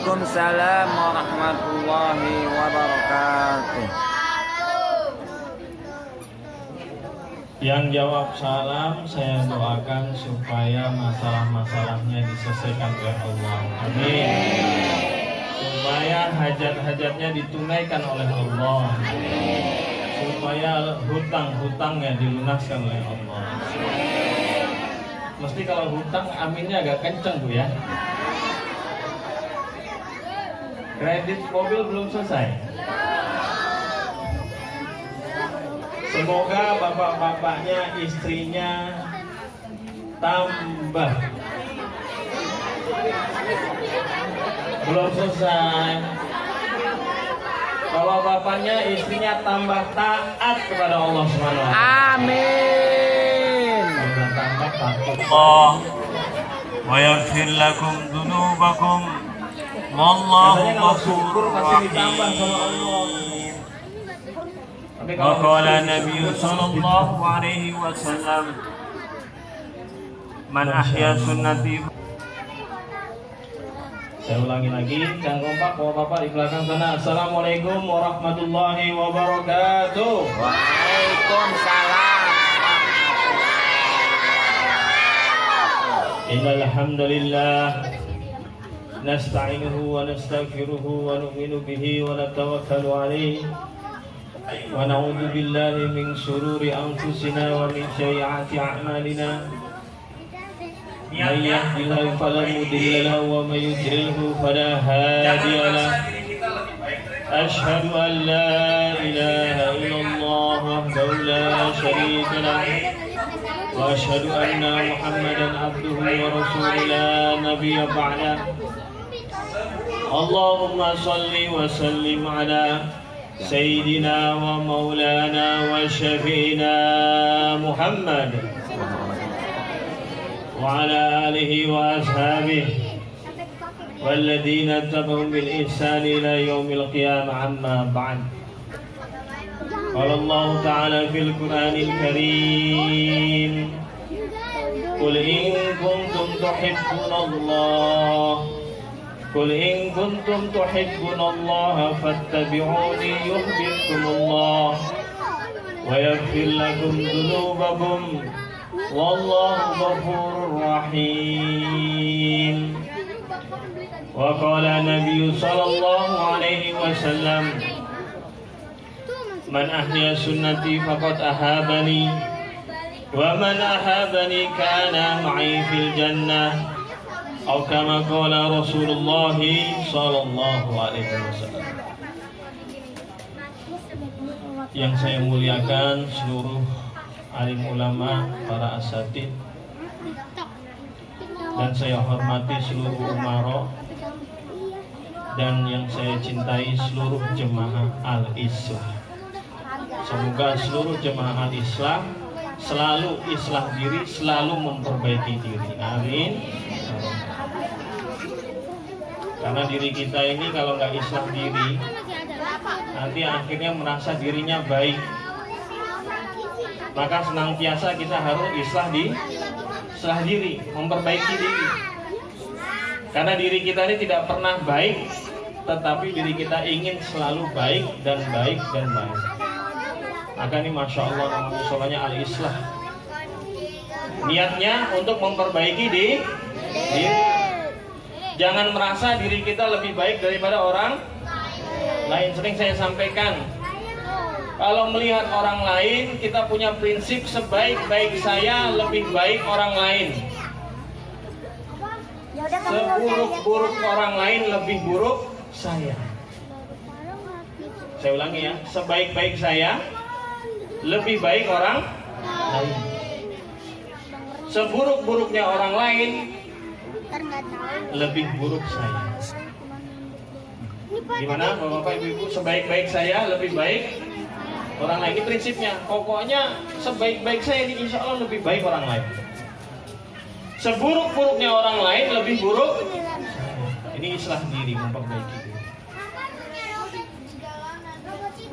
Waalaikumsalam warahmatullahi wabarakatuh. Yang jawab salam, saya doakan supaya masalah-masalahnya diselesaikan oleh Allah. Amin. Supaya hajat-hajatnya ditunaikan oleh Allah. Supaya hutang-hutangnya dilunaskan oleh Allah. Mesti kalau hutang aminnya agak kenceng Bu ya. Kredit mobil belum selesai. Semoga bapak-bapaknya, istrinya tambah. Belum selesai. Kalau bapaknya, istrinya tambah taat kepada Allah Subhanahu wa taala. Amin. Tambah takut Allah. Wa yaghfir lakum dzunubakum. Wallahu ghafurur rahim. Waqala Nabi sallallahu alaihi wasallam man ahya sunnati. Saya ulangi lagi, jangan kompak bapak-bapak di belakang sana. Assalamualaikum warahmatullahi wabarakatuh. Waalaikumsalam. Innal hamdalillah nasta'inuhu wa nastaghfiruhu wa nu'minu bihi wa natawakkalu alaihi. Wa na'udzu billahi min syururi anfusina wa min sayyiati a'malina. May yahdihillahu fala mudilla lahu wa may yudlilhu fala hadiya lahu. Asyhadu an la ilaha illallah wahdahu la syarika lahu wa asyhadu anna Muhammadan abduhu wa rasuluhu la nabiyya ba'da. Allahumma shalli wa sallim ala Sayyidina wa maulana wa syafi'ina Muhammad wa ala alihi wa ashabihi walladhina tabahum bil ihsani ila yaumil qiyamah amma ba'd. Qala Allah ta'ala fil Qur'anil Karim Qul in kuntum tuhibbunallah Qul in kuntum tuhibbunallaha fattabi'uni yuhibbukumullah wa yaghfir lakum dhunubakum wallahu ghafurur rahim. Wa qala Nabi sallallahu alaihi wasallam man ahya sunnati faqad ahabani wa man ahabani kana ma'i fil jannah. Atau kama qala Rasulullah sallallahu alaihi wasallam. Yang saya muliakan seluruh alim ulama, para asatid, dan saya hormati seluruh umara, dan yang saya cintai seluruh jemaah al-Islam. Semoga seluruh jemaah al-Islam selalu islah diri, selalu memperbaiki diri. Amin. Karena diri kita ini kalau nggak islah diri, nanti akhirnya merasa dirinya baik. Maka senantiasa kita harus islah diri, memperbaiki diri. Karena diri kita ini tidak pernah baik, tetapi diri kita ingin selalu baik dan baik dan baik. Maka ini Masya Allah nama musolanya al-islah. Niatnya untuk memperbaiki diri. Jangan merasa diri kita lebih baik daripada orang lain. Sering saya sampaikan, kalau melihat orang lain, kita punya prinsip sebaik-baik saya lebih baik orang lain. Seburuk-buruk orang lain lebih buruk saya. Saya ulangi ya, sebaik-baik saya lebih baik orang lain. Seburuk-buruknya orang lain lebih buruk saya. Gimana Bapak Ibu? Sebaik-baik saya lebih baik orang lain. Ini prinsipnya. Pokoknya sebaik-baik saya ini insya Allah lebih baik orang lain. Seburuk-buruknya orang lain lebih buruk saya. Ini islah diri, memperbaiki diri.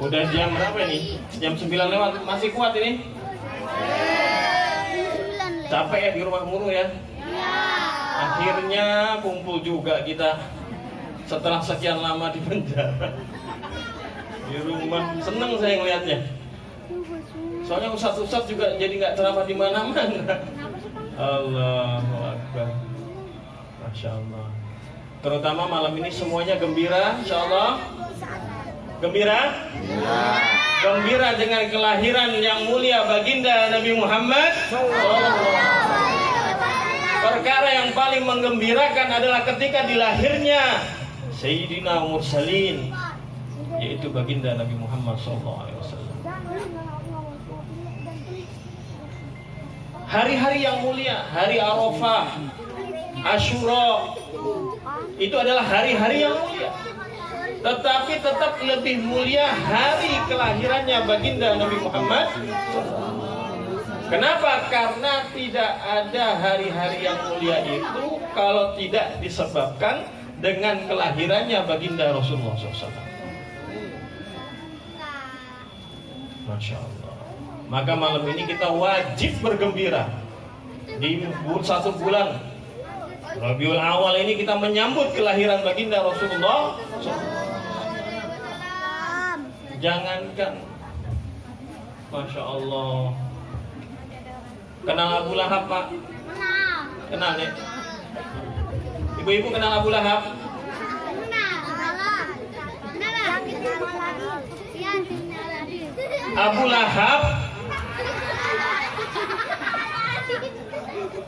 Udah jam berapa ini? Jam 9 lewat. Masih kuat ini? Capek ya di rumah mulu ya? Akhirnya kumpul juga kita. setelah sekian lama di penjara. Di rumah seneng saya ngelihatnya. Soalnya ustadz juga jadi nggak ceramah di mana-mana. Allahu Akbar. Masya Allah. Terutama malam ini semuanya gembira, insya Allah. Gembira? Gembira dengan kelahiran yang mulia baginda Nabi Muhammad. Perkara yang paling menggembirakan adalah ketika dilahirnya Sayyidina Mursalin, yaitu baginda Nabi Muhammad SAW. Hari-hari yang mulia, hari Arafah, Asyura, itu adalah hari-hari yang mulia. Tetapi tetap lebih mulia hari kelahirannya baginda Nabi Muhammad. Kenapa? Karena tidak ada hari-hari yang mulia itu kalau tidak disebabkan dengan kelahirannya baginda Rasulullah SAW. Masya Allah. Maka malam ini kita wajib bergembira. Di satu bulan Rabiul Awal ini kita menyambut kelahiran baginda Rasulullah SAW. Jangankan, Masya Allah. Kenal Abu Lahab, Pak? Kenal ya? Ibu-ibu kenal Abu Lahab? Abu Lahab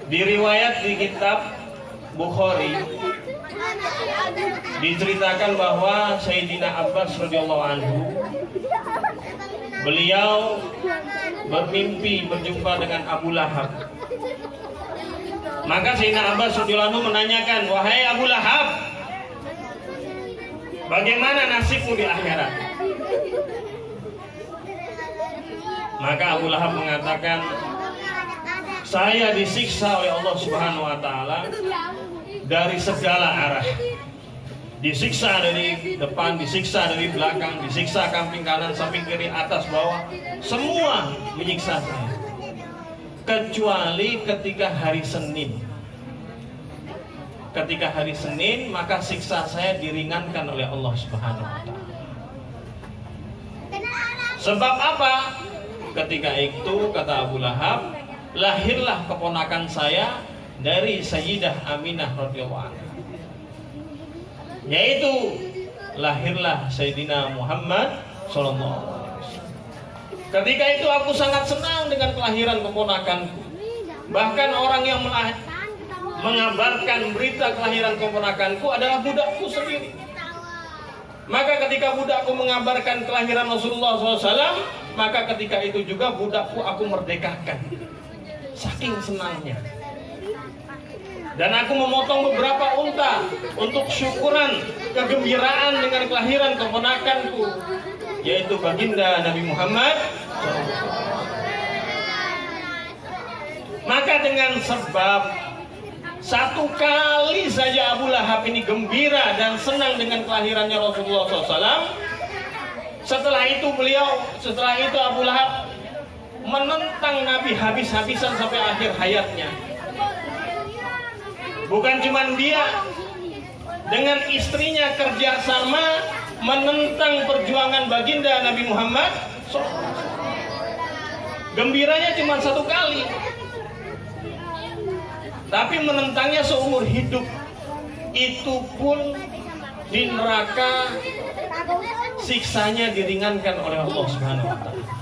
diriwayat di kitab Bukhari diceritakan bahwa Sayyidina Abbas radhiyallahu anhu, beliau bermimpi berjumpa dengan Abu Lahab. Maka Sayyidina Abbas radhiyallahu anhu menanyakan, "Wahai Abu Lahab, bagaimana nasibmu di akhirat?" Maka Abu Lahab mengatakan, "Saya disiksa oleh Allah Subhanahu wa taala dari segala arah. Disiksa dari depan, disiksa dari belakang, disiksa samping kanan, samping kiri, atas, bawah. Semua menyiksa saya. Kecuali ketika hari Senin. Ketika hari Senin, maka siksa saya diringankan oleh Allah Subhanahu wa taala. Sebab apa? Ketika itu, kata Abu Lahab, lahirlah keponakan saya dari Sayyidah Aminah radhiyallahu anha. Yaitu lahirlah Sayyidina Muhammad sallallahu alaihi wasallam. Ketika itu aku sangat senang dengan kelahiran keponakanku. Bahkan orang yang mengabarkan berita kelahiran keponakanku adalah budakku sendiri. Maka ketika budakku mengabarkan kelahiran Rasulullah SAW, maka ketika itu juga budakku aku merdekakan. Saking senangnya. Dan aku memotong beberapa unta untuk syukuran kegembiraan dengan kelahiran keponakanku, yaitu baginda Nabi Muhammad. Maka dengan sebab satu kali saja Abu Lahab ini gembira dan senang dengan kelahirannya Rasulullah SAW, setelah itu Abu Lahab menentang Nabi habis-habisan sampai akhir hayatnya. Bukan cuma dia, dengan istrinya kerjasama menentang perjuangan baginda Nabi Muhammad. Gembiranya cuma satu kali, tapi menentangnya seumur hidup. Itu pun di neraka siksanya diringankan oleh Allah Subhanahu wa taala.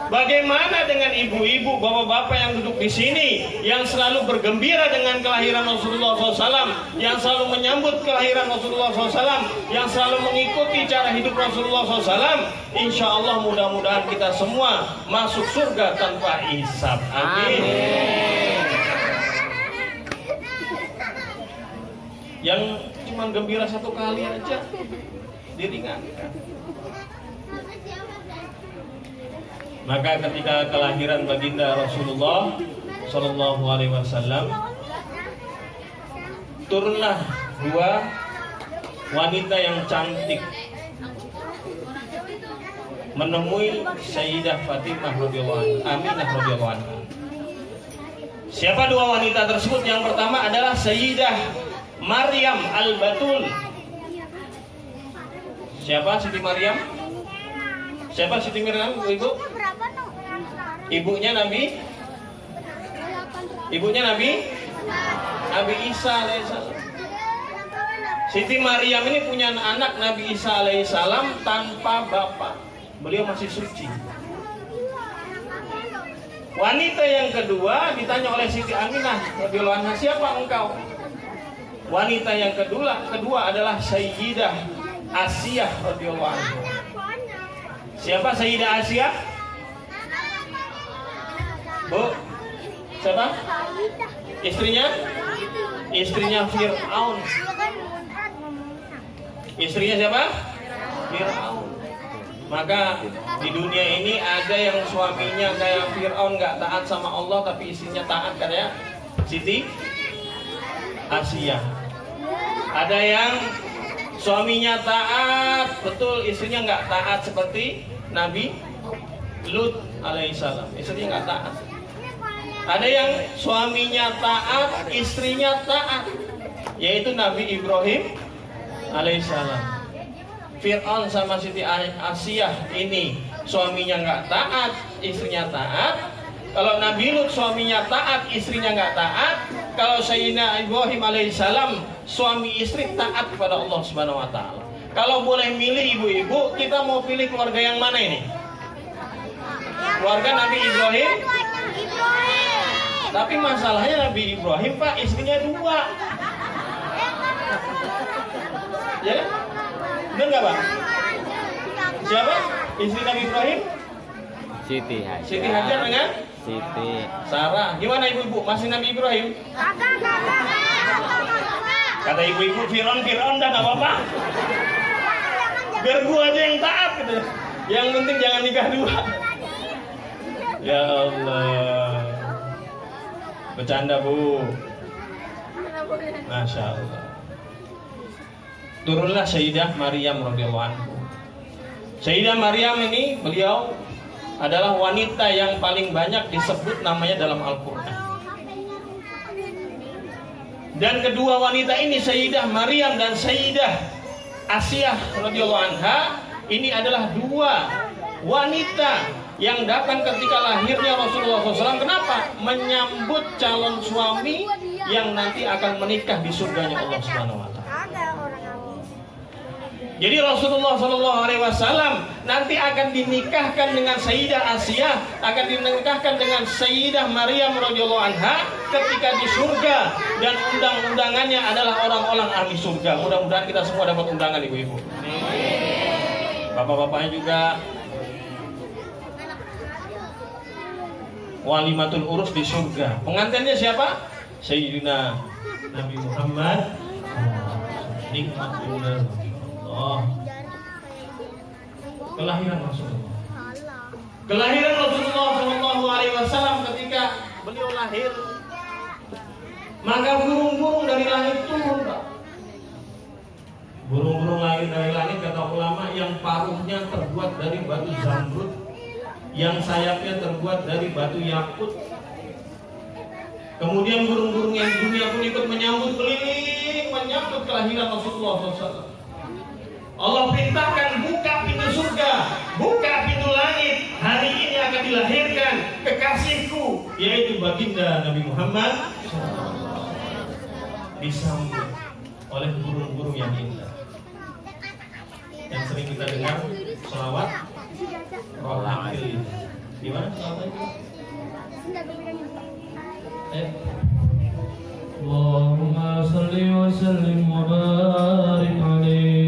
Bagaimana dengan ibu-ibu, bapak-bapak yang duduk di sini, yang selalu bergembira dengan kelahiran Rasulullah SAW, yang selalu menyambut kelahiran Rasulullah SAW, yang selalu mengikuti cara hidup Rasulullah SAW? Insya Allah mudah-mudahan kita semua masuk surga tanpa hisab. Amin. Yang cuma gembira satu kali aja diringankan. Maka ketika kelahiran baginda Rasulullah Sallallahu Alaihi Wasallam, turunlah dua wanita yang cantik menemui Sayyidah Fatimah radhiyallahu anha, Aminah radhiyallahu anha. Siapa dua wanita tersebut? Yang pertama adalah Sayyidah Maryam Al-Batul, Siapa Siti Maryam? Siapa Siti Maryam, Ibu? Ibunya Nabi? Ibunya Nabi? Nabi Isa alaihissalam. Siti Maryam ini punya anak Nabi Isa alaihissalam tanpa bapak. Beliau masih suci. Wanita yang kedua ditanya oleh Siti Aminah radhiyallahu anha, siapa engkau? Wanita yang kedua adalah Sayyidah Asiyah radhiyallahu anha. Siapa Sayyidah Asiyah? Bu? Siapa? Istrinya? Istrinya Fir'aun. Istrinya siapa? Fir'aun. Maka di dunia ini ada yang suaminya kayak Fir'aun, nggak taat sama Allah, tapi istrinya taat kayak Siti Asiyah. Ada yang suaminya taat, betul, istrinya nggak taat seperti Nabi Lut alaihissalam. Istrinya nggak taat. Ada yang suaminya taat, istrinya taat, yaitu Nabi Ibrahim alaihissalam. Fir'aun sama Siti Asiyah ini suaminya nggak taat, istrinya taat. Kalau Nabi Lut suaminya taat, istrinya nggak taat. Kalau Sayyidina Ibrahim alaihissalam suami istri taat kepada Allah Subhanahu wa taala. Kalau boleh milih ibu-ibu, kita mau pilih keluarga yang mana ini? Keluarga Nabi Ibrahim? Tapi masalahnya Nabi Ibrahim, Pak, istrinya 2. Ya? Benar nggak, Pak? Siapa? Istri Nabi Ibrahim? Siti Hajar. Siti Hajar dengan? Siti Sarah. Gimana ibu-ibu? Masih Nabi Ibrahim? Kata ibu-ibu, Fir'aun dah nggak apa-apa. Biar gua aja yang taat gitu. Yang penting jangan nikah 2. Ya Allah. Bercanda, Bu. Masya Allah. Turunlah Sayyidah Maryam radhiyallahu anha. Sayyidah Maryam ini beliau adalah wanita yang paling banyak disebut namanya dalam Al-Quran. Dan kedua wanita ini, Sayyidah Maryam dan Sayyidah Asiyah radhiyallahu anha, ini adalah 2 wanita yang datang ketika lahirnya Rasulullah SAW. Kenapa? Menyambut calon suami yang nanti akan menikah di surganya Allah Subhanahu wa taala. Jadi Rasulullah SAW nanti akan dinikahkan dengan Sayyidah Asiyah, akan dinikahkan dengan Sayyidah Maryam radhiyallahu anha ketika di surga, dan undang-undangannya adalah orang-orang ahli surga. Mudah-mudahan kita semua dapat undangan, ibu-ibu. Bapak-bapaknya juga. Walimatul urus di surga. Pengantinnya siapa? Sayyidina Nabi Muhammad. Nikmatullah. Kelahiran Rasulullah. Kelahiran Rasulullah SAW ketika beliau lahir, maka burung-burung dari langit turun, Pak. Burung-burung lahir dari langit, kata ulama, yang paruhnya terbuat dari batu zamrud, yang sayapnya terbuat dari batu yakut. Kemudian burung-burung yang di dunia pun ikut menyambut keliling, menyambut kelahiran Rasulullah SAW. Allah perintahkan, buka pintu surga, buka pintu langit. Hari ini akan dilahirkan kekasihku, yaitu baginda Nabi Muhammad, disambut oleh burung-burung yang indah. Yang sering kita dengar selawat Rohil. Gimana selawatnya? Allahumma salli wa sallim wa barik alaih.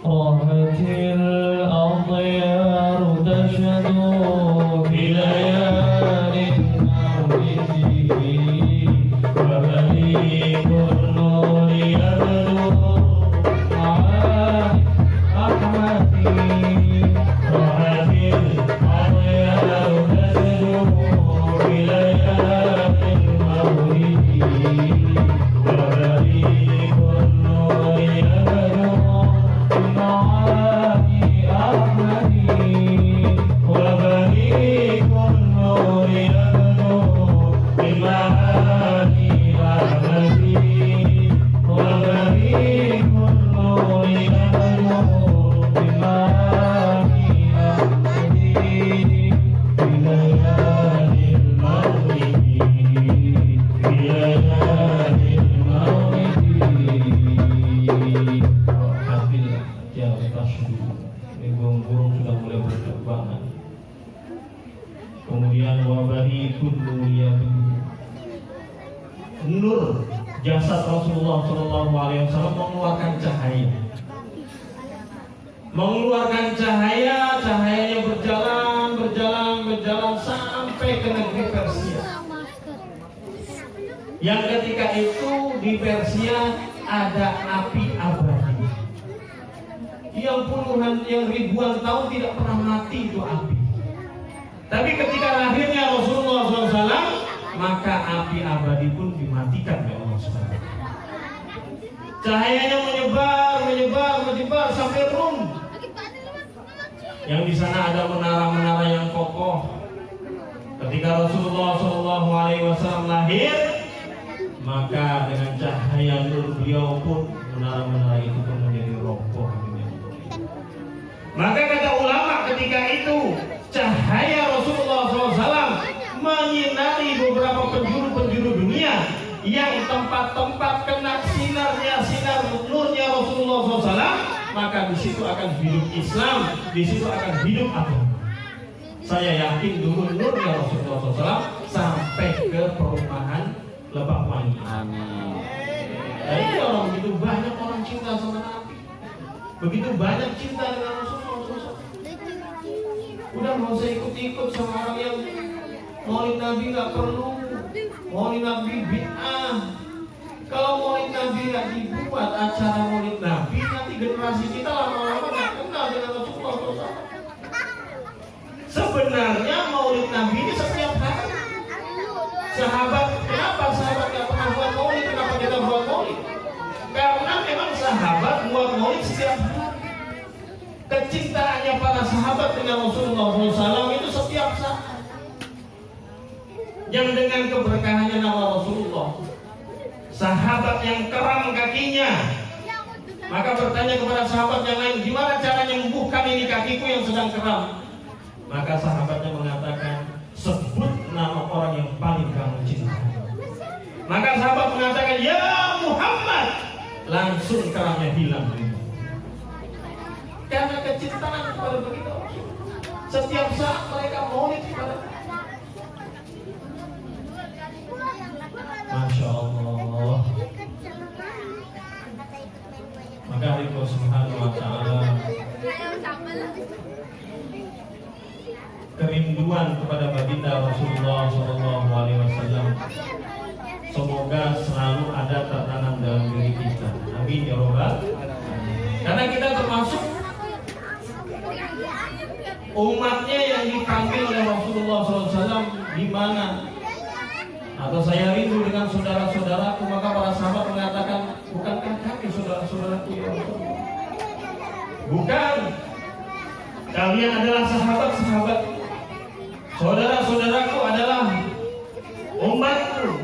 Rahatil adhyar tashadu bilayalin mawlidi wa balikun nuri yabdu ma'ad ahmadi. Rahatil adhyar tashadu bilayalin mawlidi nur jasad Rasulullah SAW mengeluarkan cahaya. Mengeluarkan cahaya, cahayanya berjalan sampai ke negeri Persia. Yang ketika itu di Persia ada api abadi. Yang ribuan tahun tidak pernah mati itu api. Tapi ketika lahirnya Rasulullah SAW, maka api abadi pun dimatikan oleh Allah SWT. Cahayanya menyebar sampai Rum. Yang di sana ada menara-menara yang kokoh. Ketika Rasulullah SAW lahir, maka dengan cahaya nur beliau pun menara-menara itu pun menjadi roboh. Maka kata ulama ketika itu cahaya Rasulullah SAW menyinari beberapa penjuru dunia yang tempat-tempat kena sinar nurnya Rasulullah SAW, maka di situ akan hidup Islam, di situ akan hidup agama. Saya yakin dulu nurnya Rasulullah SAW sampai ke perumahan Lebak Wangi. Amin. Jadi orang begitu banyak orang cinta sama Nabi, begitu banyak cinta dengan Rasulullah SAW. Udah mau saya ikut sama orang yang maulid Nabi nggak perlu, maulid Nabi bid'ah. Kalau maulid Nabi nggak dibuat acara maulid Nabi, nanti generasi kita lama-lama nggak kenal dengan Rasulullah SAW. Sebenarnya maulid Nabi ini setiap hari. Kenapa sahabat nggak pernah buat maulid? Kenapa kita buat maulid? Karena memang sahabat buat maulid setiap hari. Kecintaannya para sahabat dengan Rasulullah SAW itu setiap saat. Yang dengan keberkahannya nama Rasulullah, sahabat yang keram kakinya, maka bertanya kepada sahabat yang lain, gimana caranya membuhkan ini kakiku yang sedang keram? Maka sahabatnya mengatakan, sebut nama orang yang paling kamu cintai. Maka sahabat mengatakan, ya Muhammad, langsung keramnya hilang. Karena kecintaan kepada begitu. Setiap saat mereka maulid kepada. Masya Allah. Maka Allah Subhanahu wa Ta'ala kerinduan kepada baginda Rasulullah SAW semoga selalu ada tertanam dalam diri kita. Amin ya Rabbal. Karena kita termasuk umatnya yang dipanggil oleh Rasulullah SAW di mana? Atau saya rindu dengan saudara-saudaraku, maka para sahabat mengatakan, bukankah kami saudara-saudaraku ya Rasulullah? Bukan. Kalian adalah sahabat-sahabat. Saudara-saudaraku adalah umatku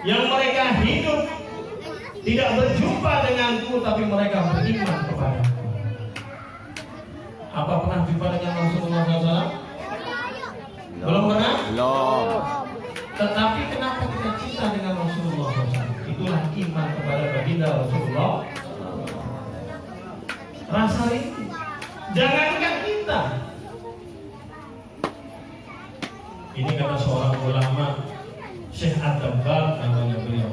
yang mereka hidup tidak berjumpa denganku, tapi mereka beriman kepadaku. Apa pernah jumpa dengan Rasulullah SAW? Belum pernah? Belum. Tetapi kenapa kita cinta dengan Rasulullah SAW? Itulah iman kepada baginda Rasulullah. Rasa rindu. Jangankan kita. Ini kata seorang ulama, Syekh Ad-Dabbagh namanya beliau.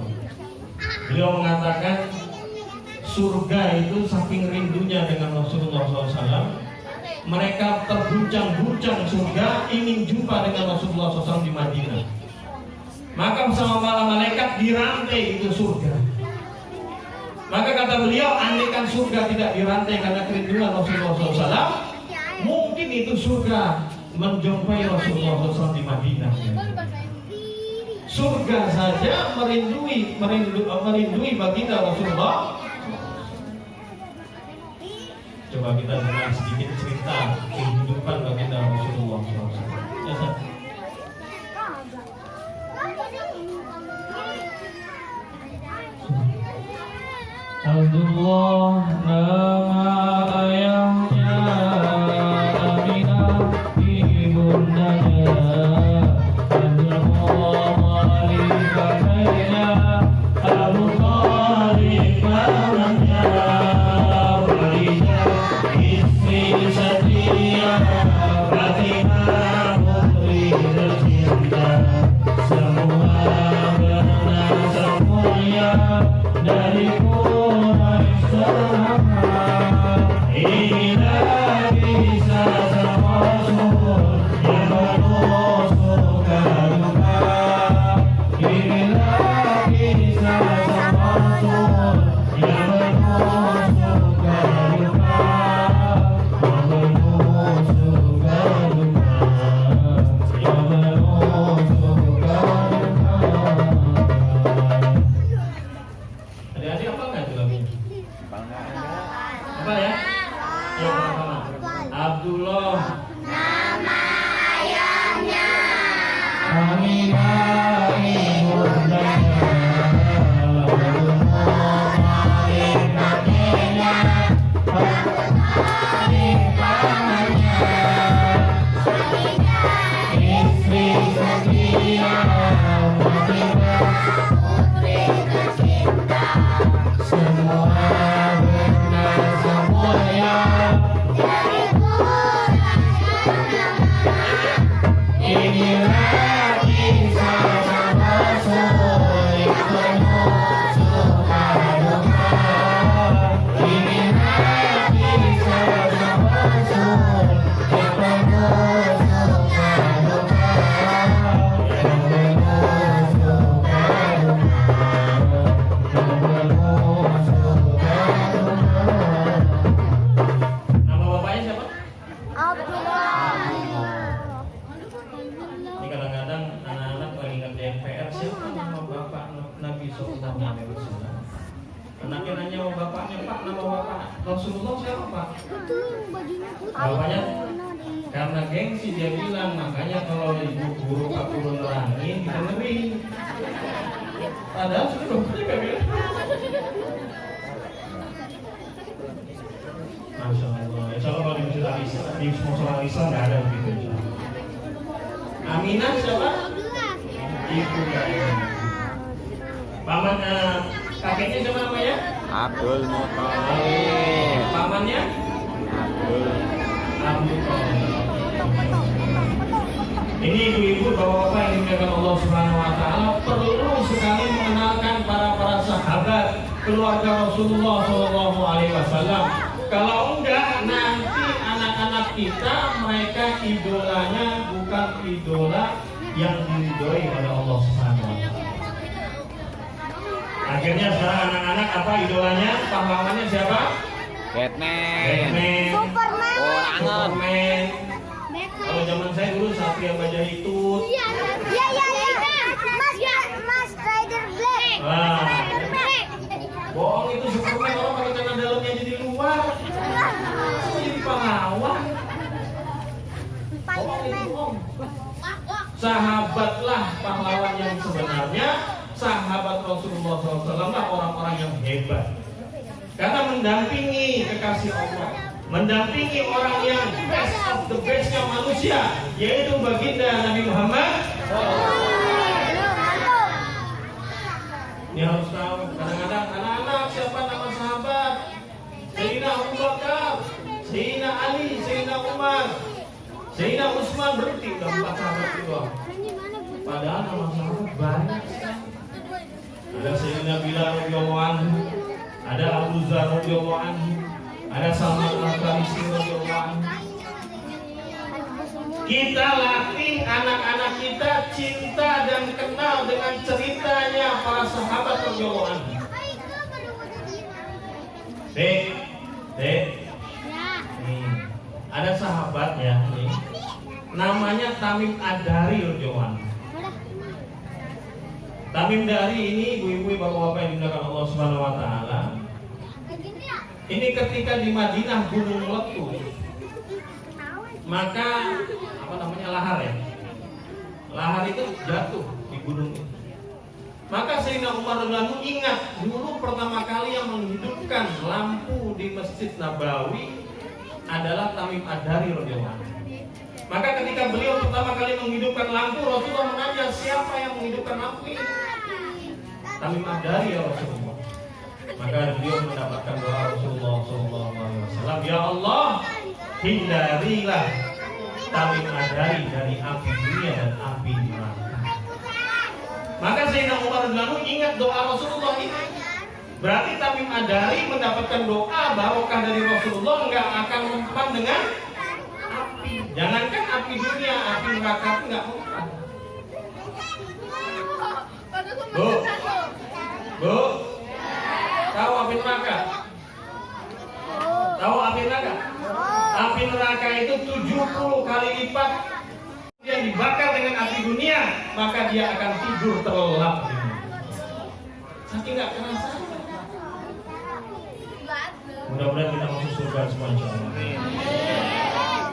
Beliau mengatakan surga itu saking rindunya dengan Rasulullah SAW, mereka terguncang-guncang surga ingin jumpa dengan Rasulullah SAW di Madinah. Maka bersama para malaikat dirantai itu surga. Maka kata beliau, andaikan surga tidak dirantai karena kerinduan Rasulullah SAW, mungkin itu surga menjumpai Rasulullah SAW di Madinah. Surga saja merindui baginda Rasulullah. Coba kita dengar sedikit cerita kehidupan baginda Rasulullah SAW. Abdullah nama ayahnya Aminah ibundanya, Abdullah walikannya, Abu Thalib pamannya, Khadijah istri setia, Fatimah putri tercinta, semua bernasab Adik-adik apa nggak itu lagunya? Apa ya? Yang pertama, Abdullah. Aminah ibundanya istri setia semua benar semuanya inilah kisah Rasul yang penuh suka duka. Inilah kisah Rasul yang penuh suka duka. Yang penuh suka duka. Yang penuh suka duka. Nama bapaknya siapa? Ini kadang-kadang anak-anak lagi ngerjain PR, siapa nama bapak Nabi Sallallahu Alaihi Wasallam? Anaknya nanya sama bapaknya, Pak, nama bapak Rasulullah siapa, Pak? Bapaknya karena gengsi dia bilang, makanya kalau ibu guru Pak guru nerangin, kita dengerin. Padahal sudah bapaknya gak bilang. Masya Allah, insya Allah kalau di Masjid Al-Islam, di Musola Al-Islam nggak ada begitu. Insya Allah. Aminah siapa? Ibu dari paman kakeknya siapa namanya? Abdul Muthalib. Pamannya? Abdul. Abdul. Ini ibu-ibu, bapak-bapak yang dimuliakan Allah Subhanahu Wa Taala, perlu sekali mengenalkan para sahabat keluarga Rasulullah Sallallahu Alaihi Wasallam. Kalau enggak, nanti anak-anak kita mereka idolanya bukan idola yang diridhoi oleh Allah Subhanahu Wa Taala. Akhirnya sekarang anak-anak apa idolanya? Pahlawannya siapa? Batman. Batman. Superman. Kalau zaman saya dulu Satria Baja Hitut. Iya. Mas Rider Black. Wah, bohong itu Superman, orang pakai celana dalamnya jadi luar. Jadi pahlawan. Spiderman. Sahabatlah pahlawan yang sebenarnya. Sahabat Rasulullah SAW lah orang-orang yang hebat. Karena mendampingi kekasih Allah, mendampingi orang yang best of the bestnya manusia, yaitu baginda Nabi Muhammad. Ini harus tahu. Kadang-kadang anak-anak siapa nama sahabat? Sayyidina Abu Bakar, Sayyidina Ali, Sayyidina Umar, Sayyidina Utsman, berhenti udah 4 sahabat itu. Padahal nama sahabat banyak. Ada Sayyidina Bilal radhiyallahu anhu, ada Abu Dzar radhiyallahu anhu, ada Salman Al-Farisi radhiyallahu anhu. Kita latih anak-anak kita cinta dan kenal dengan ceritanya para sahabat radhiyallahu anhu. Dek. Nih, ada sahabat ya nih. Namanya Tamim Ad-Dari radhiyallahu anhu. Tamim Dari ini ibu-ibu bapak-bapak yang dimuliakan Allah Subhanahu Wa Taala. Ini ketika di Madinah gunung meletus, maka apa namanya lahar ya, lahar itu jatuh di gunung itu. Maka Sayyidina Umar radhiyallahu anhu ingat dulu pertama kali yang menghidupkan lampu di Masjid Nabawi adalah Tamim Ad-Dari radhiyallahu anhu. Maka ketika beliau pertama kali menghidupkan lampu, Rasulullah menanya, siapa yang menghidupkan lampu ini? Tamim Ad-Dari ya Rasulullah. Maka beliau mendapatkan doa Rasulullah SAW. Ya Allah, hindarilah Tamim Ad-Dari dari api dunia dan api neraka. Maka Sayyidina Umar radhiyallahu anhu ingat doa Rasulullah ini. Berarti Tamim Ad-Dari mendapatkan doa barokah dari Rasulullah, nggak akan mempan dengan api. Jangankan api dunia, api neraka pun nggak mempan. Bu, Bu, tahu api neraka? Tahu api neraka? Api neraka itu 70 kali lipat. Dia dibakar dengan api dunia, maka dia akan tidur terlelap. Saking nggak kerasa. Mudah-mudahan kita masuk surga semua, insya Allah.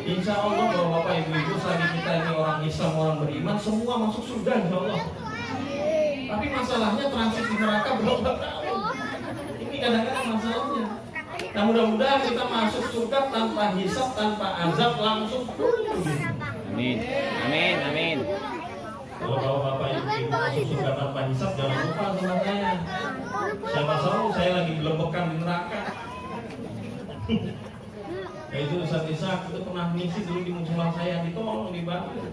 Insya Allah bahwa Bapak Ibu selagi kita ini orang Islam, orang beriman, semua masuk surga, insya Allah. Tapi masalahnya transit di neraka belum tahu. Ini kadang-kadang masalahnya. Nah, mudah-mudahan kita masuk surga tanpa hisab, tanpa azab, langsung. Amin. Amin. Amin. Kalau Bapak Ibu masuk surga tanpa hisab, jangan lupa sama saya. Siapa tahu saya lagi dilembekkan di neraka. Itu Ustaz Ishak itu pernah misi dulu di musola saya, ditolong, dibantu.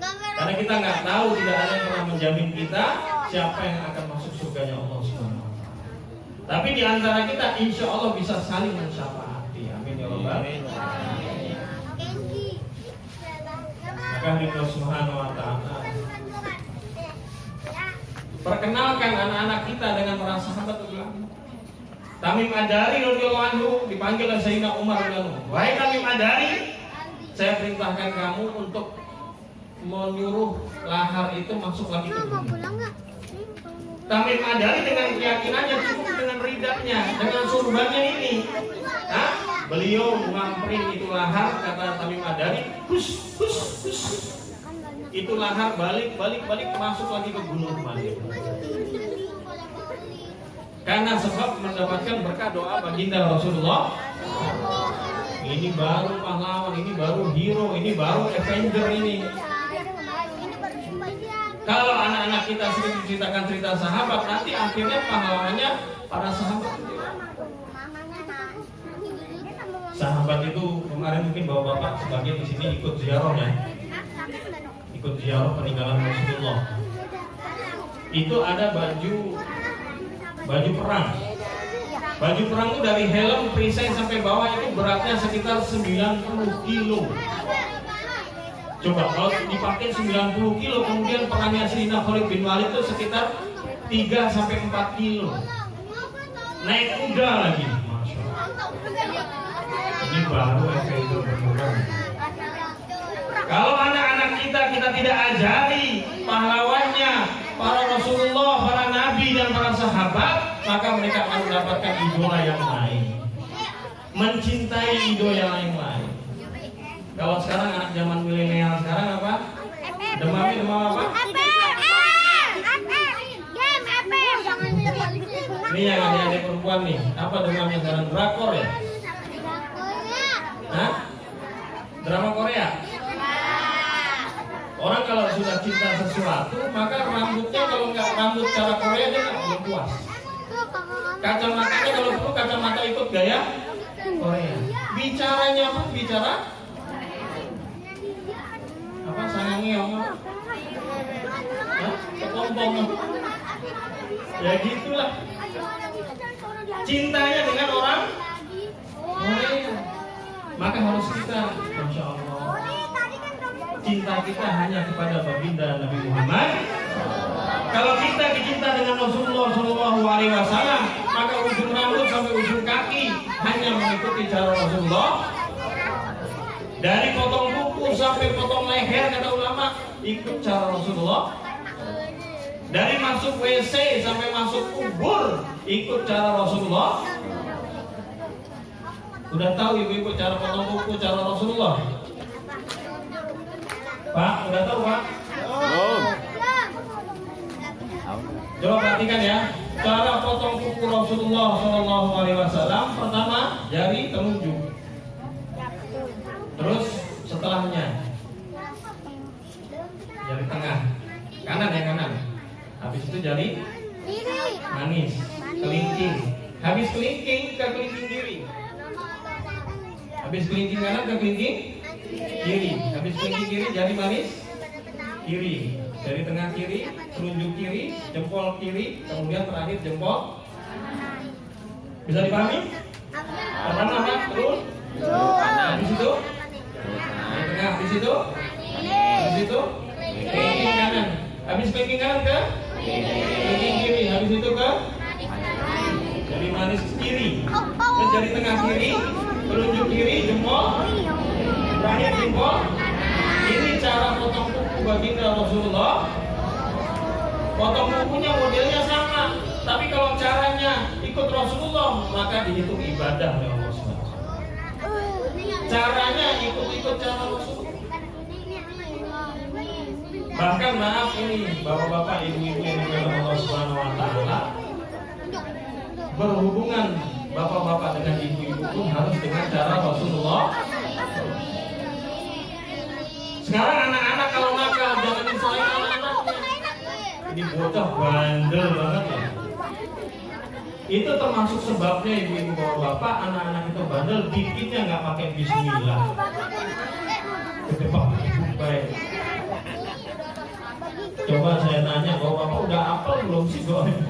Karena kita nggak tahu, tidak ada yang pernah menjamin kita siapa yang akan masuk surganya Allah Subhanahu wa Ta'ala. Tapi di antara kita insya Allah bisa saling mensyafaati. Amin ya Rabbal alamin. Maka Allah Subhanahu wa Ta'ala perkenalkan anak-anak kita dengan para sahabat ulama. Tamim Ad-Dari radhiyallahu anhu dipanggil oleh Sayyidina Umar radhiyallahu anhu. Wahai Tamim Ad-Dari, saya perintahkan kamu untuk menyuruh lahar itu masuk lagi ke bumi. Tamim Ad-Dari dengan keyakinannya cukup dengan ridaknya, dengan surbannya ini. Hah? Beliau mengampring itu lahar, kata Tamim Ad-Dari, hus. Itu lahar balik masuk lagi ke gunung kembali. Karena sebab mendapatkan berkah doa baginda Rasulullah. Ini baru pahlawan, ini baru hero, ini baru Avenger ini. Kalau anak-anak kita sering menceritakan cerita sahabat, nanti akhirnya pahlawannya para sahabat. Sahabat itu kemarin mungkin bapak-bapak sebagian di sini ikut ziarah ya, ikut ziarah peninggalan Rasulullah. Itu ada baju perang. Baju perang itu dari helm, perisai sampai bawah itu beratnya sekitar 90 kilo. Coba kalau dipakai 90 kilo, kemudian perangnya Sayyidina Khalid bin Walid itu sekitar 3 sampai 4 kilo. Naik kuda lagi. Masya Allah. Ini baru efek berkurang. Kalau anak-anak kita tidak ajari pahlawannya, para Rasulullah, para Nabi dan para sahabat, maka mereka akan mendapatkan idola yang lain, mencintai idola yang lain. Kalau sekarang anak zaman milenial sekarang apa? Demam apa? Ini yang adik-adik perempuan nih, apa demamnya sekarang? Drakor ya? Hah? Drama Korea? Orang kalau sudah cinta sesuatu, maka rambutnya kalau nggak rambut cara Korea dia nggak belum puas. Kacamatanya kalau perlu kacamata ikut gaya Korea. Bicaranya pun bicara apa? Sangeong apa? Kepompong. Ya gitulah. Cintanya dengan orang Korea. Maka harus kita, Masya Allah, cinta kita hanya kepada baginda Nabi Muhammad. Kalau kita dicinta dengan Rasulullah SAW, maka ujung rambut sampai ujung kaki hanya mengikuti cara Rasulullah. Dari potong kuku sampai potong leher, kata ulama, ikut cara Rasulullah. Dari masuk WC sampai masuk kubur, ikut cara Rasulullah. Udah tahu ibu-ibu cara potong kuku cara Rasulullah? Pak, udah tahu Pak? Belum. Coba perhatikan ya, cara potong kuku Rasulullah SAW. Pertama, jari telunjuk. Terus setelahnya jari tengah, kanan ya kanan. Habis itu jari manis, kelingking. Habis kelingking ke kelingking kiri. Habis kelingking kanan ke kelingking kiri. Habis kelingking kiri jari manis kiri. Dari tengah kiri, telunjuk kiri, jempol kiri, kemudian terakhir jempol. Bisa dipahami? Pertama apa? Terus. Habis itu di tengah, habis itu kelingking kanan. Habis kelingking kanan ke Kelingking kiri, habis itu ke jari manis kiri, ke jari tengah kiri, telunjuk kiri, jempol, terakhir jempol. Ini cara potong kuku baginda Rasulullah. Potong kukunya modelnya sama, tapi kalau caranya ikut Rasulullah maka dihitung ibadah oleh Allah SWT. Caranya ikut-ikut cara Rasulullah. Bahkan maaf ini bapak-bapak, ibu-ibu yang dimuliakan Allah Subhanahu wa taala, berhubungan bapak-bapak dengan ibu-ibu pun harus dengan cara Rasulullah. Sekarang anak-anak kalau nakal jangan disalahin anak-anaknya. Ini bocah bandel banget ya. Itu termasuk sebabnya ibu-ibu bapak-bapak anak-anak itu bandel, bikinnya nggak pakai bismillah. Baik. Coba saya tanya, bapak udah apel belum sih doanya?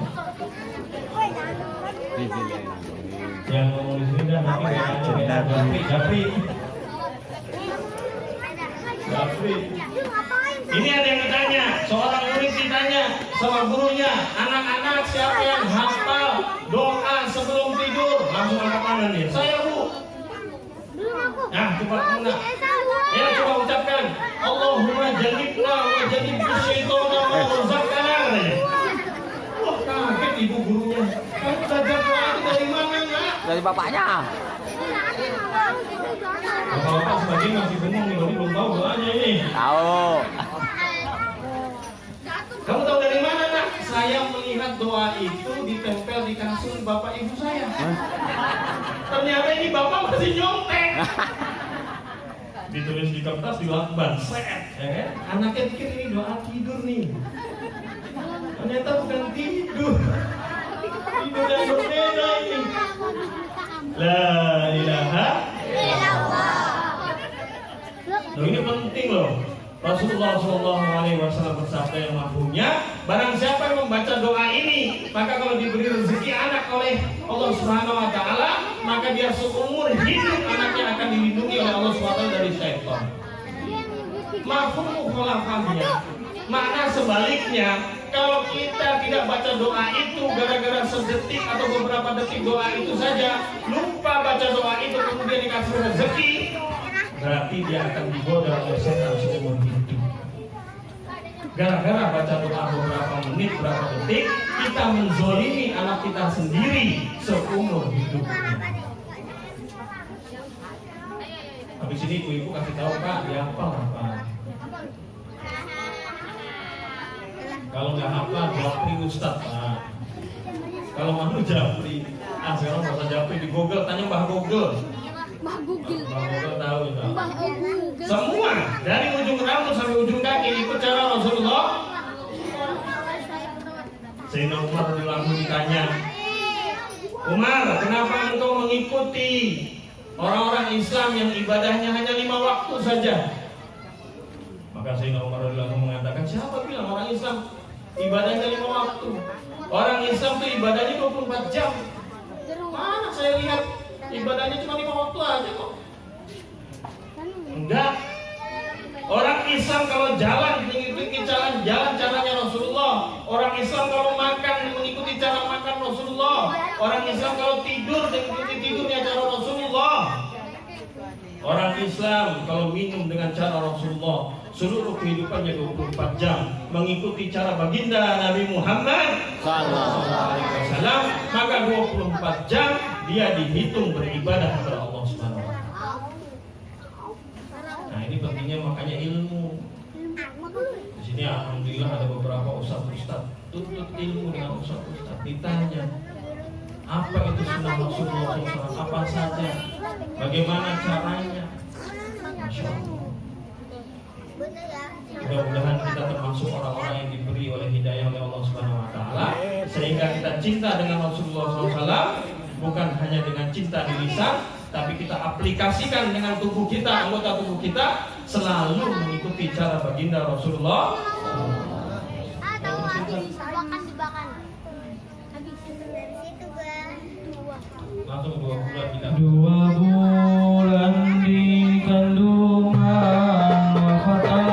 Yang ngomong di sini dah nanti nggak ada Japri. Ini ada yang ditanya, seorang murid ditanya sama gurunya, anak-anak siapa yang hafal doa sebelum tidur? Langsung angkat tangan nih. Saya Bu. Nah, coba mana? Ya coba ucapkan, Allahumma jannibna wa jannib syaitana wa razaqna. Wah, kaget ibu gurunya. Kamu belajar doa itu dari mana, Nak? Dari bapaknya. Bapak sebagian masih bengong nih, belum tahu doanya ini. Tahu. Kamu tahu dari mana, Nak? Saya melihat doa itu ditempel di kasur bapak ibu saya. Ternyata ini bapak masih nyontek. Ditulis di kertas di lakban, set, ya kan? Anaknya pikir ini doa tidur nih. Ternyata bukan tidur. Tidur yang berbeda ini. La ilaha illallah. Loh, ini penting loh. Rasulullah SAW bersabda yang mafhumnya, barang siapa yang membaca doa ini, maka kalau diberi rezeki anak oleh Allah Subhanahu wa taala, maka dia seumur hidup anaknya akan dilindungi oleh Allah SWT dari syaitan. Mafhum mukhalafahnya. Makna sebaliknya, kalau kita tidak baca doa itu gara-gara sedetik atau beberapa detik doa itu saja, lupa baca doa itu kemudian dikasih rezeki, berarti dia akan digoda oleh setan seumur hidup. Gara-gara baca doa beberapa menit, beberapa detik, kita menzolimi anak kita sendiri seumur hidupnya. Habis ini ibu-ibu kasih tahu, Pak, dihafal apa? Kalau nggak hafal, Japri Ustaz, Pak. Kalau mau Japri, sekarang bahasa Japri di Google, tanya Mbah Google. Mbah Google tahu itu. Semua dari ujung rambut sampai ujung kaki ikut cara Rasulullah. Sayyidina Umar radhiyallahu anhu ditanya, Umar, kenapa engkau mengikuti orang-orang Islam yang ibadahnya hanya 5 waktu saja? Maka Sayyidina Umar radhiyallahu anhu mengatakan, siapa bilang orang Islam ibadahnya 5 waktu? Orang Islam itu ibadahnya 24 jam. Mana saya lihat ibadahnya cuma 5 waktu aja kok. Enggak. Orang Islam kalau jalan mengikuti jalan caranya Rasulullah. Orang Islam kalau makan mengikuti cara makan Rasulullah. Orang Islam kalau tidur mengikuti tidurnya cara Rasulullah. Orang Islam kalau minum dengan cara Rasulullah. Seluruh kehidupannya 24 jam mengikuti cara baginda Nabi Muhammad SAW, maka 24 jam dia dihitung beribadah kepada Allah Subhanahu wa taala. Nah, ini pentingnya makanya ilmu. Di sini alhamdulillah ada beberapa ustaz-ustaz tuntut ilmu dengan ustaz-ustaz, ditanya apa itu sunnah Rasulullah SAW, apa saja, bagaimana caranya. Masya Allah. Mudah-mudahan kita termasuk orang-orang yang diberi oleh hidayah oleh Allah Subhanahu wa taala sehingga kita cinta dengan Rasulullah SAW, bukan hanya dengan cinta di lisan, tapi kita aplikasikan dengan tubuh kita, anggota tubuh kita selalu mengikuti cara baginda Rasulullah. Langsung 2 bulan kita. 2 bulan di kandungan wafatnya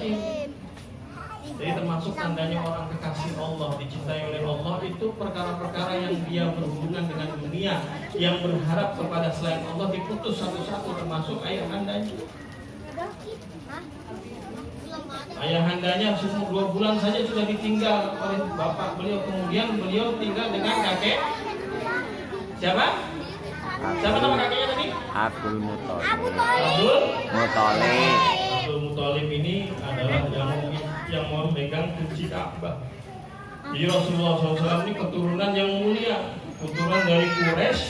Bismillahirrahmanirrahim. Jadi termasuk tandanya orang kekasih Allah, dicintai oleh Allah, itu perkara-perkara yang dia berhubungan dengan dunia, yang berharap kepada selain Allah diputus satu-satu, termasuk ayahandanya. Ayahandanya semua 2 bulan saja sudah ditinggal oleh bapak beliau, kemudian beliau tinggal dengan kakek. Siapa? Siapa nama kakeknya tadi? Abdul Muthalib. Abdul Muthalib. Abdul Muthalib ini adalah yang mau megang kunci Ka'bah. Jadi Rasulullah SAW ini keturunan yang mulia, keturunan dari Quraisy,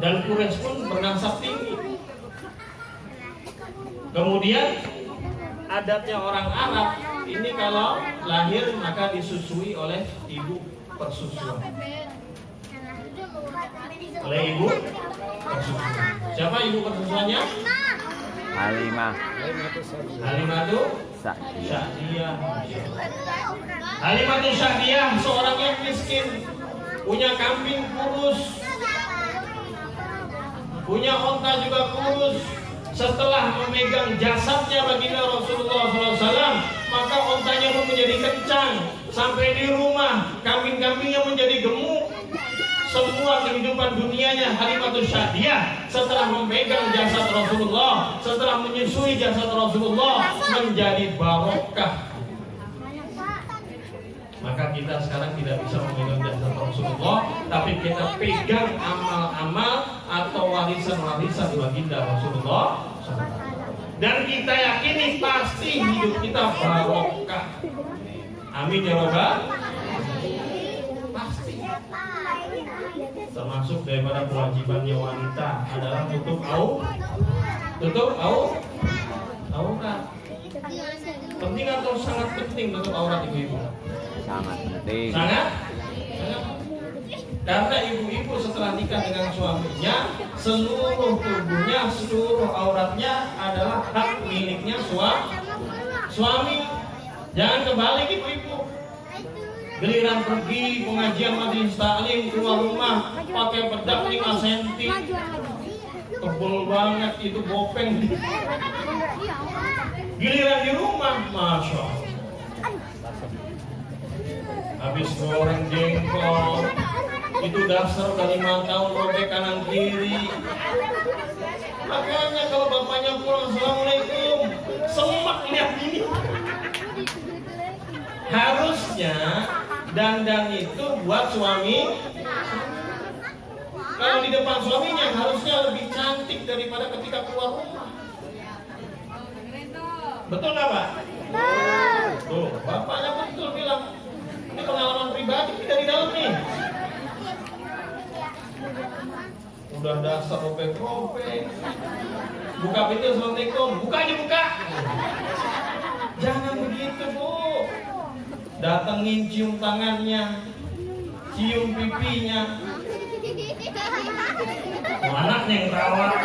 dan Quraisy pun bernasab tinggi. Kemudian adatnya orang Arab ini kalau lahir maka disusui oleh ibu persusuan. Oleh ibu persusuan. Siapa ibu persusuannya? Halimah. Halimah itu Sa'diyah. Sa'diyah. Halimah itu Sa'diyah, seorang yang miskin, punya kambing kurus, punya onta juga kurus. Setelah memegang jasadnya baginda Rasulullah SAW, maka ontanya pun menjadi kencang. Sampai di rumah, kambing-kambingnya menjadi gemuk. Semua kehidupan dunianya Halimah Sa'diyah setelah memegang jasad Rasulullah, setelah menyusui jasad Rasulullah, menjadi barokah. Maka kita sekarang tidak bisa memegang jasad Rasulullah, tapi kita pegang amal-amal atau warisan-warisan baginda Rasulullah. Dan kita yakini pasti hidup kita barokah. Amin ya Rabbal. Pasti. Termasuk daripada kewajibannya wanita adalah tutup aurat. Penting atau sangat penting tutup aurat ibu-ibu? Sangat penting. Sangat. Karena ibu-ibu setelah nikah dengan suaminya, seluruh tubuhnya, seluruh auratnya adalah hak miliknya suami. Jangan kebalik ibu-ibu. Giliran pergi pengajian majelis taklim keluar rumah pakai bedak 5 cm, tebel banget itu bopeng. Giliran di rumah, masya Allah, habis goreng jengkol, itu dasar udah 5 tahun robek kanan kiri. Makanya kalau bapaknya pulang, assalamualaikum, semak lihat ini. Harusnya dandan itu buat suami. Kalau di depan suaminya harusnya lebih cantik daripada ketika keluar rumah. Betul nggak Pak? Tuh, bapaknya betul bilang. Ini pengalaman pribadi kita di dalam nih. Udah dasar robek-robek. Buka pintu, assalamualaikum. Buka aja, buka. Jangan begitu Bu. Datengin, cium tangannya, cium pipinya. Anaknya yang rawat.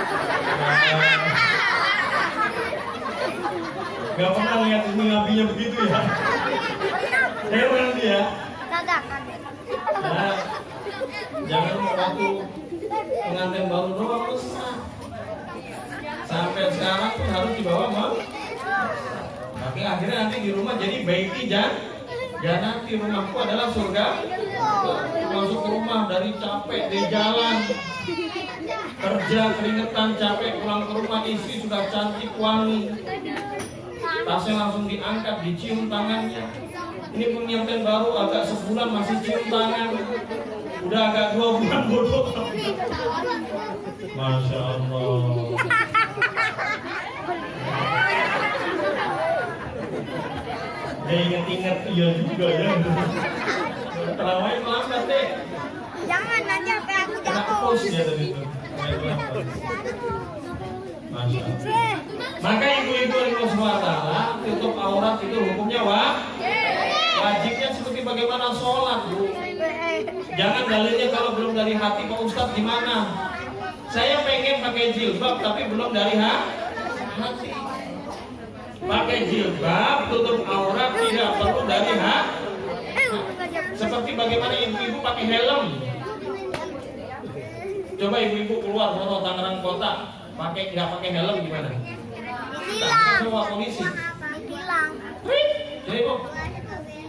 Gak pernah lihat umi abinya begitu ya? Hewan dia. Nah, jangan waktu pengantin baru doang besar. Sampai sekarang pun harus dibawa mau. Tapi akhirnya nanti di rumah jadi baiti jangan di rumahku adalah surga. Masuk ke rumah dari capek di jalan, kerja keringetan capek, pulang ke rumah istri sudah cantik wangi, tasnya langsung diangkat, dicium tangannya. Ini pengantin baru agak sebulan masih cium tangan, udah agak 2 bulan bodoh. Masya Allah. Ya inget-inget iya juga ya. Terawih melambat deh. Jangan nanti sampai aku Kena jatuh. pos dia tadi itu. Masya Allah. Maka ibu-ibu Allah SWT, tutup aurat itu hukumnya wajibnya seperti bagaimana sholat Bu. Jangan dalilnya kalau belum dari hati Pak Ustadz gimana? Saya pengen pakai jilbab tapi belum dari hati. Pakai jilbab, tutup aurat tidak perlu dari hati. Seperti bagaimana ibu-ibu pakai helm. Coba ibu-ibu keluar sono Tangerang Kota, nggak pakai helm gimana? Ditilang. Semua polisi. Ditilang. Jadi Ibu,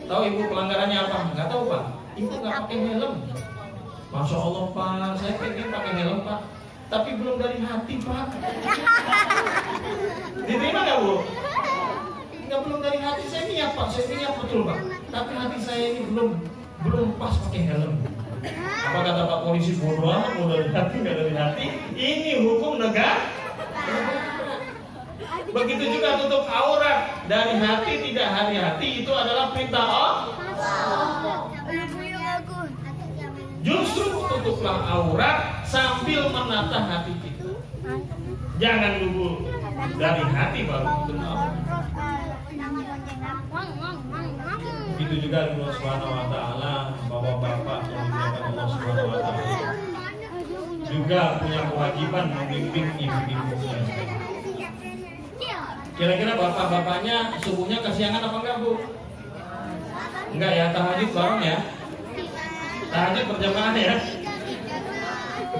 tahu Ibu pelanggarannya apa? Nggak tahu Pak. Ibu nggak pakai helm. Masya Allah Pak, saya pengen pakai helm Pak, tapi belum dari hati Pak. Diterima nggak Bu? Nggak, belum dari hati. Saya niat Pak, saya niat betul Pak, tapi hati saya ini belum pas pakai helm. Apa kata Pak polisi? Bodoh amat, mau dari hati nggak dari hati. Ini hukum negara. Begitu juga tutup aurat dari hati tidak hati-hati, itu adalah perintah Allah. Justru tutuplah aurat sambil menata hati kita. Jangan dulu dari hati baru tutup aurat. Begitu juga Allah Subhanahu wa taala, bapak-bapak yang dimuliakan Allah Subhanahu wa taala juga punya kewajiban membimbing ibu-ibunya. Kira-kira bapak-bapaknya subuhnya kesiangan apa enggak Bu? Enggak ya, tahajud bareng ya. Tahajud berjamaah ya.